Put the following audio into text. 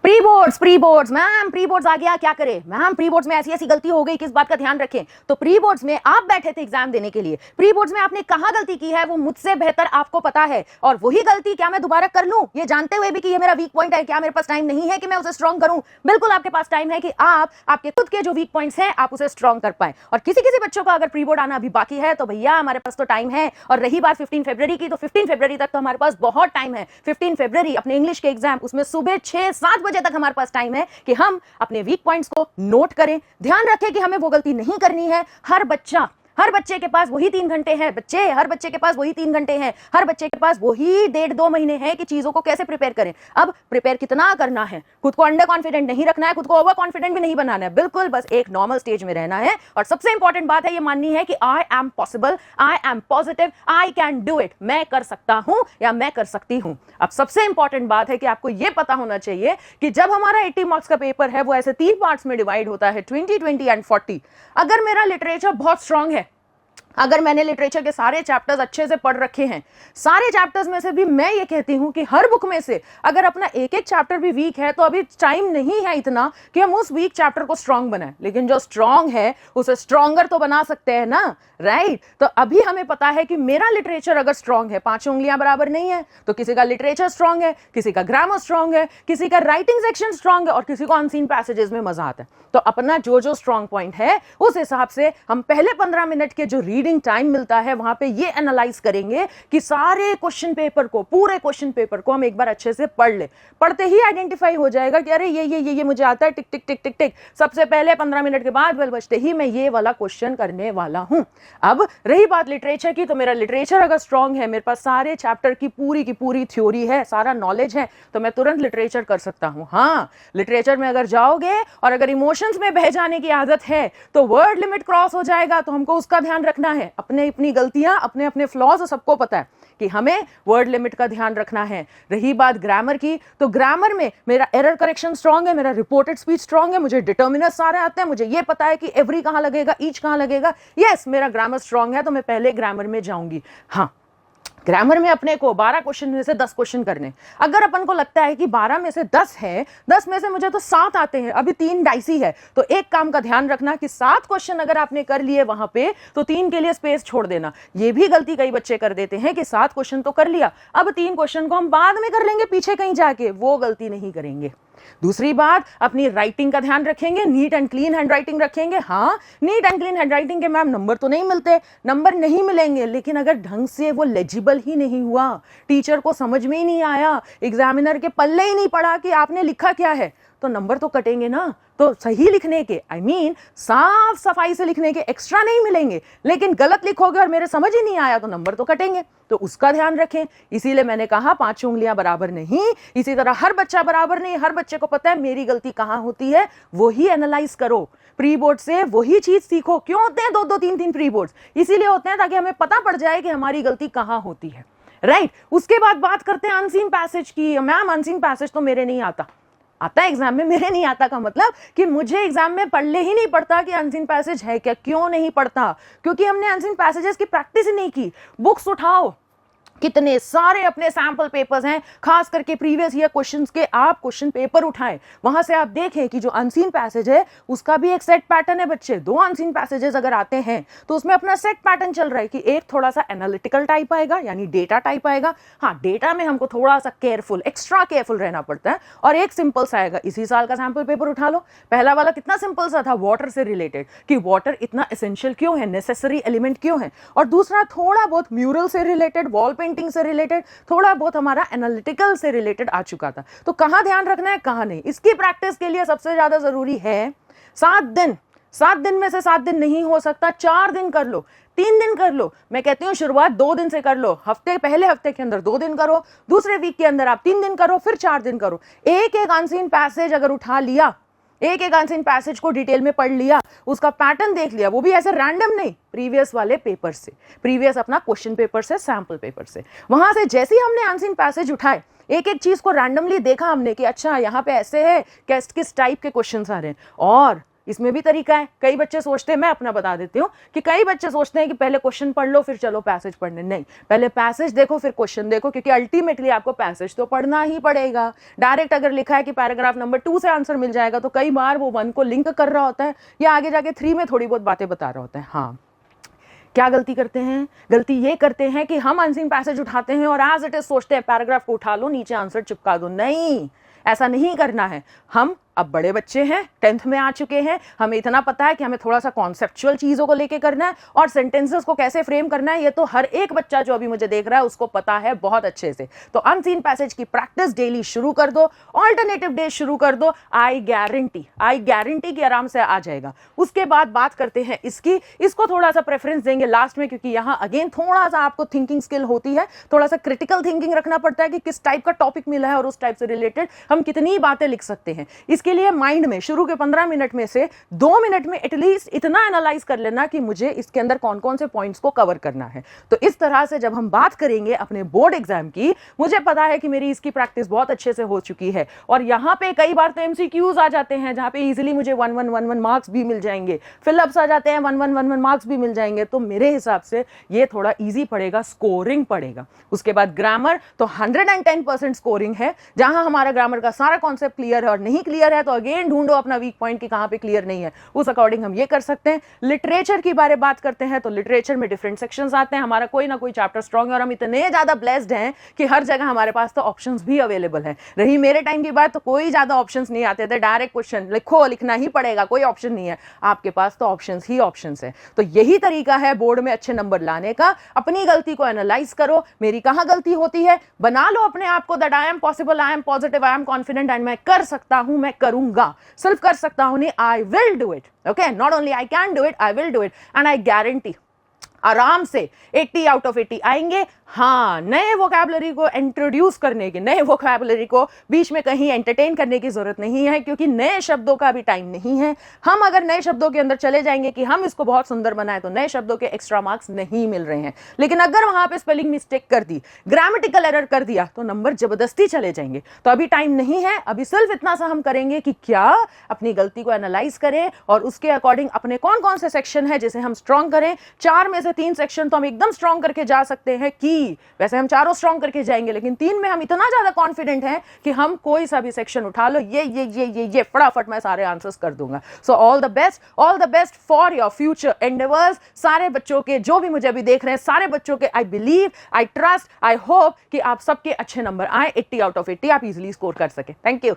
Pre boards ma'am, pre boards आ गया, क्या करें मैम? प्री बोर्ड्स में ऐसी ऐसी गलती हो गई, किस बात का ध्यान रखें? तो प्री बोर्ड्स में आप बैठे थे एग्जाम देने के लिए, प्री बोर्ड्स में आपने कहां गलती की है वो मुझसे बेहतर आपको पता है, और वही गलती क्या मैं दोबारा कर लूं ये जानते हुए भी कि ये मेरा वीक पॉइंट है? क्या मेरे पास टाइम नहीं है कि मैं उसे स्ट्रॉन्ग करूं? बिल्कुल आपके पास टाइम है कि आप आपके खुद के जो वीक पॉइंट्स हैं आप उसे स्ट्रॉन्ग कर पाए। और किसी किसी बच्चों का अगर प्री बोर्ड आना अभी बाकी है तो भैया हमारे पास तो टाइम है। और रही बात 15 फरवरी की, तो 15 फरवरी तक तो हमारे पास बहुत टाइम है। 15 फरवरी अपने इंग्लिश के एग्जाम, उसमें सुबह 6-7 बजे तक हमारे पास टाइम है कि हम अपने वीक पॉइंट्स को नोट करें, ध्यान रखें कि हमें वो गलती नहीं करनी है। हर बच्चे के पास वही 3 घंटे हैं बच्चे, हर बच्चे के पास वही 3 घंटे हैं, हर बच्चे के पास वही 1.5-2 महीने हैं कि चीजों को कैसे प्रिपेयर करें। अब प्रिपेयर कितना करना है, खुद को अंडर कॉन्फिडेंट नहीं रखना है, खुद को ओवर कॉन्फिडेंट भी नहीं बनाना है, बिल्कुल बस एक नॉर्मल स्टेज में रहना है। और सबसे इंपॉर्टेंट बात है ये माननी है कि I am possible, I am positive, I can do it, मैं कर सकता हूं या मैं कर सकती हूं। अब सबसे इंपॉर्टेंट बात है कि आपको यह पता होना चाहिए कि जब हमारा 80 मार्क्स का पेपर है वो ऐसे 3 पार्ट्स में डिवाइड होता है, 20, 20 एंड 40। अगर मेरा लिटरेचर बहुत स्ट्रांग है, अगर मैंने लिटरेचर के सारे चैप्टर्स अच्छे से पढ़ रखे हैं, सारे चैप्टर्स में से भी मैं ये कहती हूं कि हर बुक में से अगर अपना एक एक चैप्टर भी वीक है तो अभी टाइम नहीं है इतना कि हम उस वीक चैप्टर को स्ट्रांग बनाएं, लेकिन जो स्ट्रांग है उसे स्ट्रांगर तो बना सकते हैं ना, राइट? तो अभी हमें पता है कि मेरा लिटरेचर अगर स्ट्रांग है, 5 उंगलियां बराबर नहीं है, तो किसी का लिटरेचर स्ट्रांग है, किसी का ग्रामर स्ट्रांग है, किसी का राइटिंग सेक्शन स्ट्रांग है, और किसी को अनसीन पैसेजेस में मजा आता है। तो अपना जो जो स्ट्रांग पॉइंट है उस हिसाब से हम पहले 15 मिनट के जो रीडिंग टाइम मिलता है वहां पे ये एनालाइज करेंगे कि सारे क्वेश्चन पेपर को, पूरे क्वेश्चन पेपर को हम एक बार अच्छे से पढ़ ले। पढ़ते ही आइडेंटिफाई हो जाएगा कि अरे ये मुझे आता है, टिक टिक टिक टिक टिक। सबसे पहले 15 मिनट के बाद बेल बजते ही मैं ये वाला क्वेश्चन करने वाला हूं। अब रही बात लिटरेचर की, तो मेरा लिटरेचर अगर स्ट्रांग है, मेरे पास सारे चैप्टर की पूरी थ्योरी है, सारा नॉलेज है, तो मैं तुरंत लिटरेचर कर सकता हूं। हाँ, लिटरेचर में अगर जाओगे और अगर इमोशंस में बह जाने की आदत है तो वर्ड लिमिट क्रॉस हो जाएगा, तो हमको उसका ध्यान रखना है। अपनी गलतियां, अपने फ्लॉज सबको पता है कि हमें वर्ड लिमिट का ध्यान रखना है। रही बात ग्रामर की, तो ग्रामर में मेरा एरर करेक्शन स्ट्रांग है, मेरा रिपोर्टेड स्पीच स्ट्रांग है, मुझे डिटर्मिनर्स सारे आते हैं, मुझे ये पता है कि एवरी कहां लगेगा, ईच कहां लगेगा। यस, मेरा ग्रामर स्ट्रांग है, तो मैं पहले ग्रामर में जाऊंगी। हाँ, ग्रामर में अपने को 12 क्वेश्चन में से 10 क्वेश्चन करने। अगर अपन को लगता है कि 12 में से 10 है, 10 में से मुझे तो 7 आते हैं, अभी 3 डाइसी है, तो एक काम का ध्यान रखना कि 7 क्वेश्चन अगर आपने कर लिए वहां पे, तो 3 के लिए स्पेस छोड़ देना। ये भी गलती कई बच्चे कर देते हैं कि 7 क्वेश्चन तो कर लिया, अब 3 क्वेश्चन को हम बाद में कर लेंगे पीछे कहीं जाके, वो गलती नहीं करेंगे। दूसरी बात, अपनी राइटिंग का ध्यान रखेंगे, नीट एंड क्लीन हैंडराइटिंग रखेंगे। हाँ, नीट एंड क्लीन हैंडराइटिंग के मैम नंबर तो नहीं मिलते, नंबर नहीं मिलेंगे, लेकिन अगर ढंग से वो लेजिबल ही नहीं हुआ, टीचर को समझ में ही नहीं आया, एग्जामिनर के पल्ले ही नहीं पड़ा कि आपने लिखा क्या है, तो नंबर तो कटेंगे ना। तो सही लिखने के, आई मीन साफ सफाई से लिखने के एक्स्ट्रा नहीं मिलेंगे, लेकिन गलत लिखोगे और मेरे समझ ही नहीं आया तो नंबर तो कटेंगे। तो उसका ध्यान रखें। इसीलिए मैंने कहा 5 उंगलियां बराबर नहीं, इसी तरह हर बच्चा बराबर नहीं, हर बच्चे को पता है मेरी गलती कहां होती है, वही एनालाइज करो। प्री बोर्ड से वही चीज सीखो। क्यों होते हैं 2-2, 3-3 प्री बोर्ड? इसीलिए होते हैं ताकि हमें पता पड़ जाए कि हमारी गलती कहां होती है, राइट? उसके बाद बात करते हैं अनसीन पैसेज की। मैम अनसीन पैसेज तो मेरे नहीं आता है एग्जाम में, मेरे नहीं आता का मतलब कि मुझे एग्जाम में पढ़ले ही नहीं पड़ता कि अनसीन पैसेज है क्या। क्यों नहीं पढ़ता? क्योंकि हमने अनसीन पैसेजेस की प्रैक्टिस ही नहीं की। बुक्स उठाओ, कितने सारे अपने सैंपल पेपर्स हैं, खास करके प्रीवियस ईयर क्वेश्चंस के आप क्वेश्चन पेपर उठाएं, वहां से आप देखें कि जो अनसीन पैसेज है उसका भी एक सेट पैटर्न है बच्चे। 2 अनसीन पैसेजेस अगर आते हैं तो उसमें अपना सेट पैटर्न चल रहा है कि एक थोड़ा सा एनालिटिकल टाइप आएगा, यानी डेटा टाइप आएगा। हाँ, डेटा में हमको थोड़ा सा केयरफुल, एक्स्ट्रा केयरफुल रहना पड़ता है, और एक सिंपल सा आएगा। इसी साल का सैंपल पेपर उठा लो, पहला वाला कितना सिंपल सा था, वाटर से रिलेटेड, कि वाटर इतना एसेंशियल क्यों है, नेसेसरी एलिमेंट क्यों है। और दूसरा थोड़ा बहुत म्यूरल से रिलेटेड, वॉल पेंटिंग से रिलेटेड, थोड़ा बहुत हमारा एनालिटिकल से रिलेटेड आ चुका था। तो कहां ध्यान रखना है, कहां नहीं, इसकी प्रैक्टिस के लिए सबसे ज्यादा जरूरी है 7 दिन। 7 दिन में से 7 दिन नहीं हो सकता, 4 दिन कर लो, 3 दिन कर लो। मैं कहती हूं शुरुआत 2 दिन से कर लो। पहले हफ्ते के अंदर 2 दिन करो, दूसरे वीक के अंदर आप 3 दिन करो, फिर 4 दिन करो। एक अनसीन पैसेज अगर उठा लिया, एक अनसीन पैसेज को डिटेल में पढ़ लिया, उसका पैटर्न देख लिया, वो भी ऐसे रैंडम नहीं, प्रीवियस वाले पेपर से, प्रीवियस अपना क्वेश्चन पेपर से, सैंपल पेपर से, वहां से जैसे ही हमने अनसीन पैसेज उठाए, एक एक चीज को रैंडमली देखा हमने कि अच्छा यहाँ पे ऐसे है, किस टाइप के क्वेश्चन आ रहे हैं, और इसमें भी तरीका है। कई बच्चे सोचते हैं, मैं अपना बता देती हूँ कि कई बच्चे सोचते हैं कि पहले क्वेश्चन पढ़ लो फिर चलो पैसेज पढ़ने। नहीं, पहले पैसेज देखो फिर क्वेश्चन देखो, क्योंकि अल्टीमेटली आपको पैसेज तो पढ़ना ही पड़ेगा। डायरेक्ट अगर लिखा है कि पैराग्राफ नंबर 2 से आंसर मिल जाएगा तो कई बार वो 1 को लिंक कर रहा होता है या आगे जाके 3 में थोड़ी बहुत बातें बता रहा होता है। हाँ, क्या गलती करते हैं? गलती ये करते हैं कि हम अनसीन पैसेज उठाते हैं और एज इट इज सोचते हैं पैराग्राफ को उठा लो नीचे आंसर चिपका दो। नहीं, ऐसा नहीं करना है। हम अब बड़े बच्चे हैं, 10th में आ चुके हैं, हमें इतना पता है कि हमें थोड़ा सा कॉन्सेप्चुअल चीजों को लेके करना है और सेंटेंसेस को कैसे फ्रेम करना है ये तो हर एक बच्चा जो अभी मुझे देख रहा है उसको पता है बहुत अच्छे से। तो अनसीन पैसेज की प्रैक्टिस डेली शुरू कर दो, ऑल्टरनेटिव डे शुरू कर दो। आई गारंटी कि आराम से आ जाएगा। उसके बाद बात करते हैं इसको थोड़ा सा प्रेफरेंस देंगे लास्ट में, क्योंकि यहाँ अगेन थोड़ा सा आपको थिंकिंग स्किल होती है, थोड़ा सा क्रिटिकल थिंकिंग रखना पड़ता है कि किस टाइप का टॉपिक मिला है और उस टाइप से रिलेटेड हम कितनी बातें लिख सकते हैं। इसके लिए माइंड में शुरू के 15 मिनट में से 2 मिनट में एटलीस्ट इतना एनालाइज कर लेना कि मुझे इसके अंदर कौन कौन से पॉइंट्स को कवर करना है। तो इस तरह से जब हम बात करेंगे अपने बोर्ड एग्जाम की, मुझे पता है कि मेरी इसकी प्रैक्टिस बहुत अच्छे से हो चुकी है और यहाँ पे कई बार तो MCQs आ जाते हैं जहाँ पे इजीली मुझे 1-1-1-1 मार्क्स भी मिल जाएंगे, फिलअप्स आ जाते हैं 1-1-1-1 मार्क्स भी मिल जाएंगे। तो मेरे हिसाब से ये थोड़ा ईजी पड़ेगा, स्कोरिंग पड़ेगा। उसके बाद ग्रामर तो 110% स्कोरिंग है, जहां हमारा ग्रामर का सारा कॉन्सेप्ट क्लियर है और नहीं क्लियर है तो अगेन ढूंढो अपना वीक पॉइंट कि कहां पे क्लियर नहीं है, उस अकॉर्डिंग हम ये कर सकते हैं। लिटरेचर की बात करते हैं तो लिटरेचर में डिफरेंट सेक्शंस आते हैं, हमारा कोई ना कोई चैप्टर स्ट्रॉन्ग है और हम इतने ज्यादा ब्लेस्ड हैं कि हर जगह हमारे पास तो ऑप्शंस भी अवेलेबल है। रही मेरे टाइम की बात तो कोई ज्यादा ऑप्शंस नहीं आते थे, डायरेक्ट क्वेश्चन लिखो, लिखना ही पड़ेगा, कोई ऑप्शन नहीं है। आपके पास तो ऑप्शंस ही ऑप्शंस है। तो यही तरीका है बोर्ड में अच्छे नंबर लाने का। अपनी गलती को एनालाइज करो, मेरी कहां गलती होती है, बना लो अपने आप को that I am possible, I am positive, I am confident and मैं कर सकता हूं, मैं करूंगा। सिर्फ कर सकता हूं नहीं, I will do it. Okay, not only I can do it, I will do it and I guarantee आराम से 80 आउट ऑफ 80 आएंगे। हाँ, नए वोकैबुलरी को इंट्रोड्यूस करने की, नए वोकैबुलरी को बीच में कहीं एंटरटेन करने की जरूरत नहीं है, क्योंकि नए शब्दों का भी टाइम नहीं है। हम अगर नए शब्दों के अंदर चले जाएंगे कि हम इसको बहुत सुंदर बनाए तो नए शब्दों के एक्स्ट्रा मार्क्स नहीं मिल रहे हैं। लेकिन अगर वहां पे स्पेलिंग मिस्टेक कर दी, ग्रामेटिकल एरर कर दिया तो नंबर जबरदस्ती चले जाएंगे। तो अभी टाइम नहीं है, अभी सिर्फ इतना सा हम करेंगे कि क्या अपनी गलती को एनालाइज करें और उसके अकॉर्डिंग अपने कौन कौन से सेक्शन है जिसे हम स्ट्रॉन्ग करें। 4 में से 3 सेक्शन तो हम एकदम स्ट्रॉन्ग करके जा सकते हैं कि वैसे हम चारों स्ट्रॉन्ग करके जाएंगे, लेकिन 3 में हम इतना ज्यादा कॉन्फिडेंट हैं कि हम कोई सा भी सेक्शन उठा लो, ये फटाफट मैं सारे आंसर्स कर दूंगा। So all the best for your future endeavours. सारे बच्चों के, जो भी मुझे अभी देख रहे हैं, सारे बच्चों के I believe, I trust, I hope कि आप सबके अच्छे नंबर आए, 80 आउट ऑफ 80 आप इजीली स्कोर कर सके। Thank you.